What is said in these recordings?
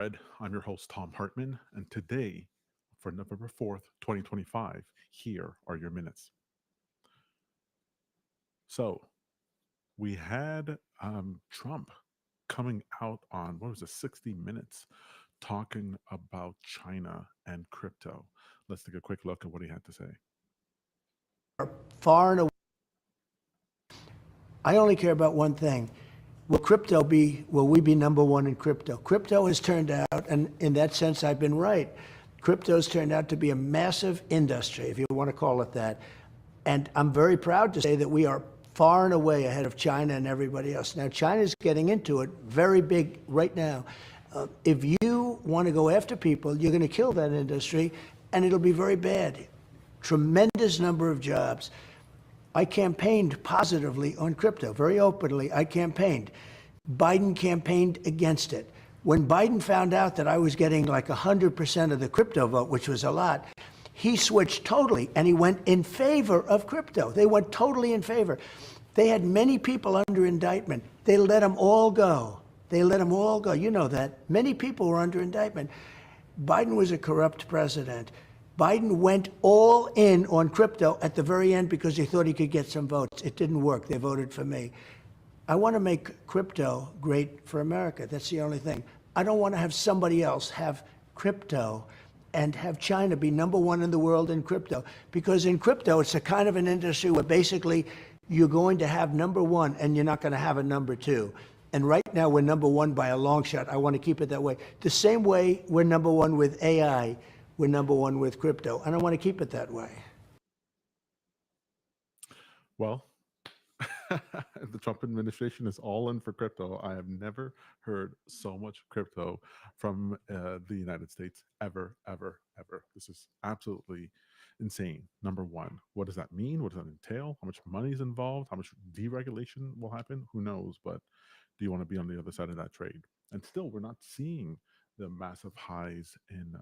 I'm your host, Tom Hartman, and today, for November 4th, 2025, here are your minutes. So, we had Trump coming out on, what was it, 60 Minutes, talking about China and crypto. Let's take a quick look at what he had to say. Far and away, I only care about one thing. Will we be number one in crypto? Crypto has turned out, and in that sense, I've been right. Crypto's turned out to be a massive industry, if you want to call it that. And I'm very proud to say that we are far and away ahead of China and everybody else. Now, China's getting into it very big right now. If you want to go after people, you're going to kill that industry, and it'll be very bad. Tremendous number of jobs. I campaigned positively on crypto, very openly. I campaigned. Biden campaigned against it. When Biden found out that I was getting like 100% of the crypto vote, which was a lot, he switched totally and he went in favor of crypto. They went totally in favor. They had many people under indictment. They let them all go. They let them all go. You know that. Many people were under indictment. Biden was a corrupt president. Biden went all in on crypto at the very end because he thought he could get some votes. It didn't work. They voted for me. I want to make crypto great for America. That's the only thing. I don't want to have somebody else have crypto and have China be number one in the world in crypto. Because in crypto, it's a kind of an industry where basically you're going to have number one and you're not going to have a number two. And right now we're number one by a long shot. I want to keep it that way. The same way we're number one with AI, we're number one with crypto. And I want to keep it that way. Well, the Trump administration is all in for crypto. I have never heard so much crypto from the United States ever, ever, ever. This is absolutely insane. Number one, what does that mean? What does that entail? How much money is involved? How much deregulation will happen? Who knows? But do you want to be on the other side of that trade? And still, we're not seeing the massive highs in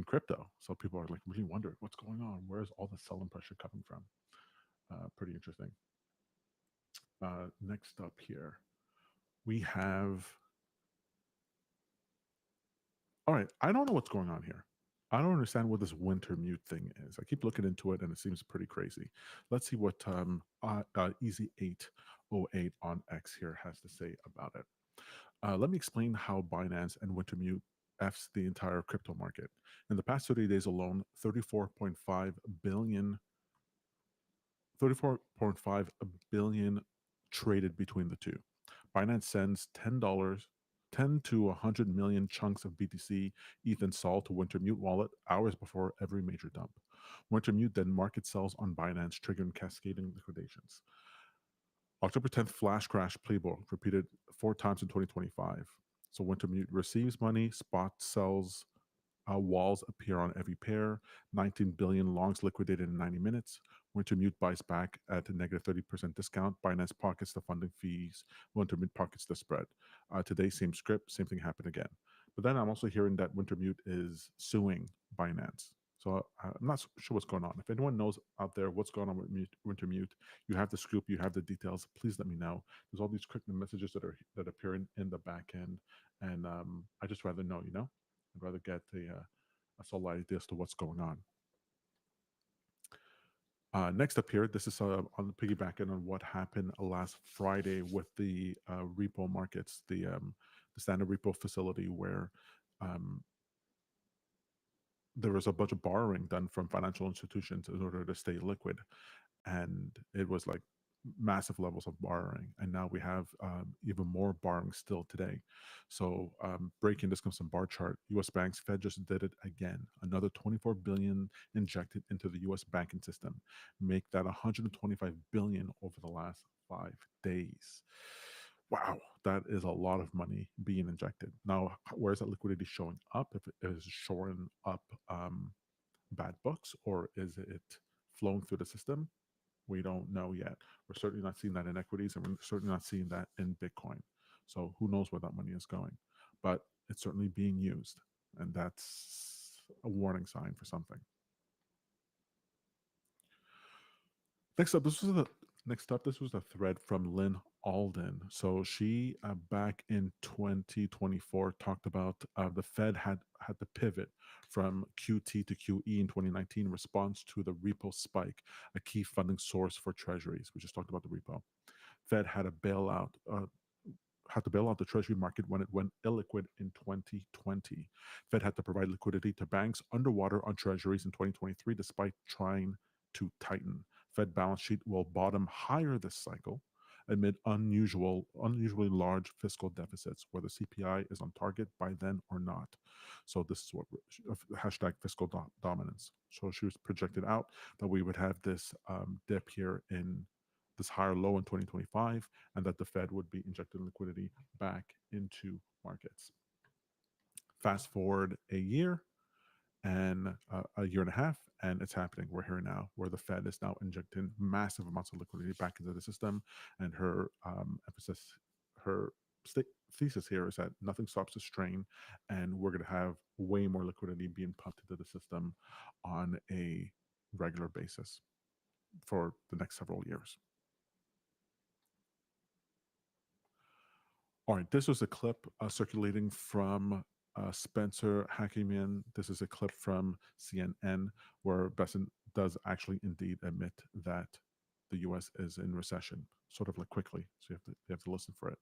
crypto. So people are like really wondering what's going on. Where's all the selling pressure coming from? Pretty interesting. Next up here, we have. All right, I don't know what's going on here. I don't understand what this Wintermute thing is. I keep looking into it, and it seems pretty crazy. Let's see what Easy808 on X here has to say about it. Let me explain how Binance and Wintermute F's the entire crypto market. In the past 30 days alone, 34.5 billion traded between the two. Binance sends $10 to 100 million chunks of BTC, ETH, and SOL to Wintermute wallet hours before every major dump. Wintermute then market sells on Binance, triggering cascading liquidations. October 10th flash crash playbook repeated 4 times in 2025. So Wintermute receives money, spot sells, walls appear on every pair. 19 billion longs liquidated in 90 minutes. Wintermute buys back at a negative 30% discount. Binance pockets the funding fees. Wintermute pockets the spread. Today, same script, same thing happened again. But then I'm also hearing that Wintermute is suing Binance. So I'm not sure what's going on. If anyone knows out there what's going on with Wintermute, you have the scoop, you have the details. Please let me know. There's all these quick messages that appear in the back end, and I just rather know. I'd rather get a solid idea as to what's going on. Next up here, this is on the piggybacking on what happened last Friday with the repo markets, the standard repo facility, where there was a bunch of borrowing done from financial institutions in order to stay liquid, and it was like massive levels of borrowing, and now we have even more borrowing still today. So breaking this comes from bar chart. U.S. banks, Fed just did it again. Another 24 billion injected into the U.S. banking system, make that 125 billion over the last 5 days. Wow, that is a lot of money being injected. Now, where is that liquidity showing up? If it is showing up bad books, or is it flowing through the system? We don't know yet. We're certainly not seeing that in equities, and we're certainly not seeing that in Bitcoin. So who knows where that money is going? But it's certainly being used, and that's a warning sign for something. Next up, Next up, this was a thread from Lyn Alden. So she, back in 2024, talked about the Fed had to pivot from QT to QE in 2019 in response to the repo spike, a key funding source for treasuries. We just talked about the repo. Fed had to bail out the treasury market when it went illiquid in 2020. Fed had to provide liquidity to banks underwater on treasuries in 2023 despite trying to tighten. Fed balance sheet will bottom higher this cycle amid unusually large fiscal deficits, whether CPI is on target by then or not. So this is what hashtag fiscal dominance. So she was projected out that we would have this dip here in this higher low in 2025, and that the Fed would be injecting liquidity back into markets. Fast forward a year and a year and a half, and it's happening. We're here now, where the Fed is now injecting massive amounts of liquidity back into the system, and her thesis here is that nothing stops the strain, and we're going to have way more liquidity being pumped into the system on a regular basis for the next several years. All right, this was a clip circulating from Spencer Hakimian. This is a clip from CNN where Bessent does actually indeed admit that the U.S. is in recession, sort of like quickly. So you have to listen for it.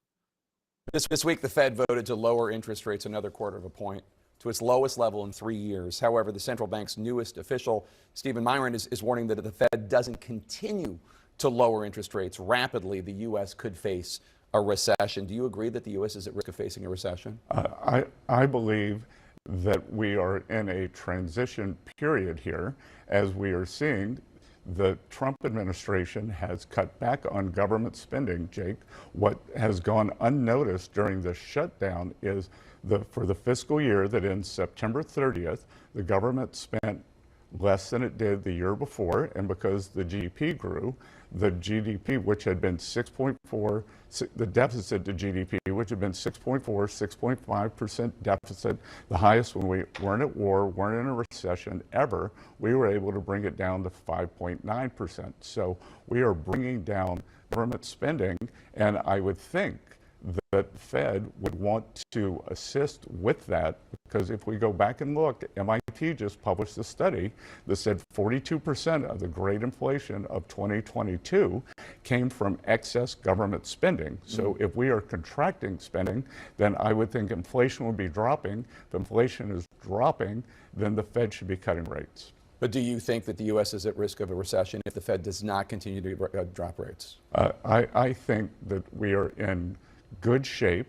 This week, the Fed voted to lower interest rates another quarter of a point to its lowest level in 3 years. However, the central bank's newest official, Stephen Myron, is warning that if the Fed doesn't continue to lower interest rates rapidly, the U.S. could face a recession. Do you agree that the U.S. is at risk of facing a recession? I believe that we are in a transition period here, as we are seeing the Trump administration has cut back on government spending, Jake. What has gone unnoticed during the shutdown is for the fiscal year that ends September 30th, the government spent less than it did the year before, and because the GDP grew, the GDP, which had been 6.4, the deficit to GDP, which had been 6.4, 6.5% deficit, the highest when we weren't at war, weren't in a recession ever, we were able to bring it down to 5.9%. So we are bringing down government spending, and I would think that Fed would want to assist with that, because if we go back and look, MIT just published a study that said 42% of the great inflation of 2022 came from excess government spending. So if we are contracting spending, then I would think inflation would be dropping. If inflation is dropping, then the Fed should be cutting rates. But do you think that the U.S. is at risk of a recession if the Fed does not continue to drop rates? I think that we are in good shape,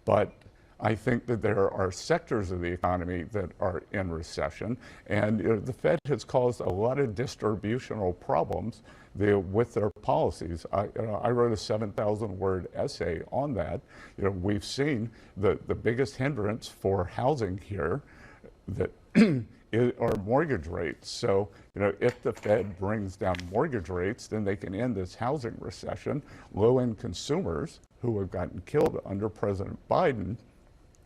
but I think that there are sectors of the economy that are in recession, and the Fed has caused a lot of distributional problems with their policies. I wrote a 7,000-word essay on that. We've seen the biggest hindrance for housing here that are mortgage rates. So, if the Fed brings down mortgage rates, then they can end this housing recession. Low-end consumers who have gotten killed under President Biden,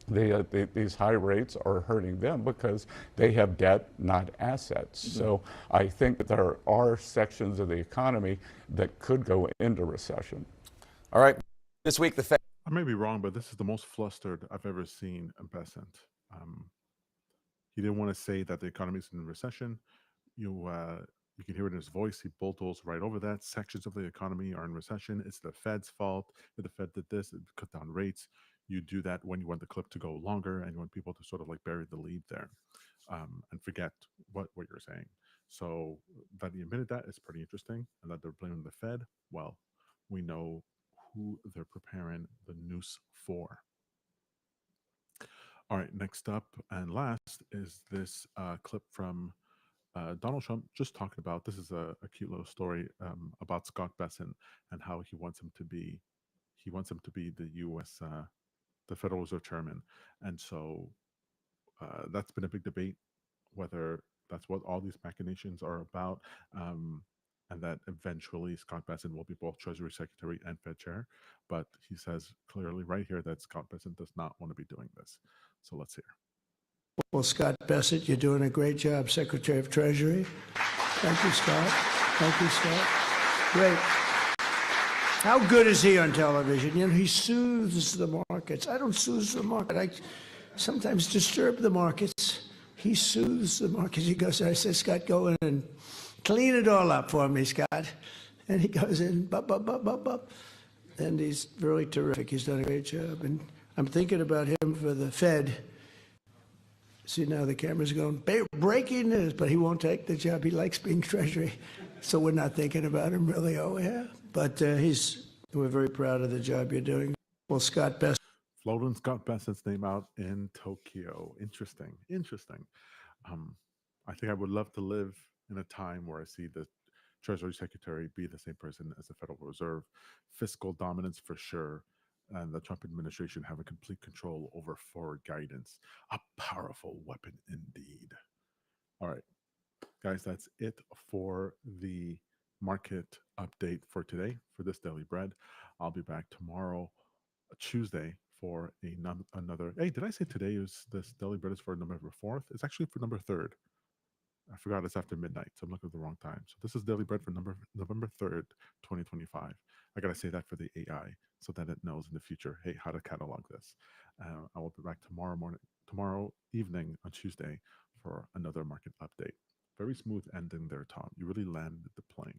these high rates are hurting them because they have debt, not assets. Mm-hmm. So I think that there are sections of the economy that could go into recession. All right. This week, the Fed... I may be wrong, but this is the most flustered I've ever seen Bessent. He didn't want to say that the economy is in recession. You can hear it in his voice. He bulldozed right over that. Sections of the economy are in recession. It's the Fed's fault that the Fed did this, it cut down rates. You do that when you want the clip to go longer and you want people to sort of like bury the lead there and forget what you're saying. So that he admitted that is pretty interesting, and that they're blaming the Fed. Well, we know who they're preparing the noose for. All right, next up and last is this clip from Donald Trump just talking about, this is a cute little story about Scott Bessent and how he wants him to be the U.S. The Federal Reserve Chairman. And so that's been a big debate, whether that's what all these machinations are about, and that eventually Scott Bessent will be both Treasury Secretary and Fed Chair. But he says clearly right here that Scott Bessent does not want to be doing this. So let's hear. Well, Scott Bessent, you're doing a great job, Secretary of Treasury. Thank you, Scott. Thank you, Scott. Great. How good is he on television? You know, he soothes the markets. I don't soothe the market. I sometimes disturb the markets. He soothes the markets. He goes, I said, Scott, go in and clean it all up for me, Scott. And he goes in, bop, bop, bop, bop, bop. And he's really terrific. He's done a great job. And I'm thinking about him for the Fed. See, now the camera's going, breaking news, but he won't take the job. He likes being Treasury. So we're not thinking about him really, oh yeah. But we're very proud of the job you're doing. Well, Scott Bessent. Floating Scott Bessent's name out in Tokyo. Interesting. I think I would love to live in a time where I see the Treasury Secretary be the same person as the Federal Reserve. Fiscal dominance for sure. And the Trump administration having complete control over forward guidance. A powerful weapon indeed. All right, guys, that's it for the market update for today, for this Daily Bread. I'll be back tomorrow, Tuesday, for another. Hey, did I say today is this Daily Bread is for November 4th? It's actually for November 3rd. I forgot it's after midnight, so I'm looking at the wrong time. So this is Daily Bread for November 3rd, 2025. I got to say that for the AI so that it knows in the future, hey, how to catalog this. I will be back tomorrow evening on Tuesday for another market update. Very smooth ending there, Tom. You really landed the plane.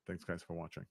Thanks, guys, for watching.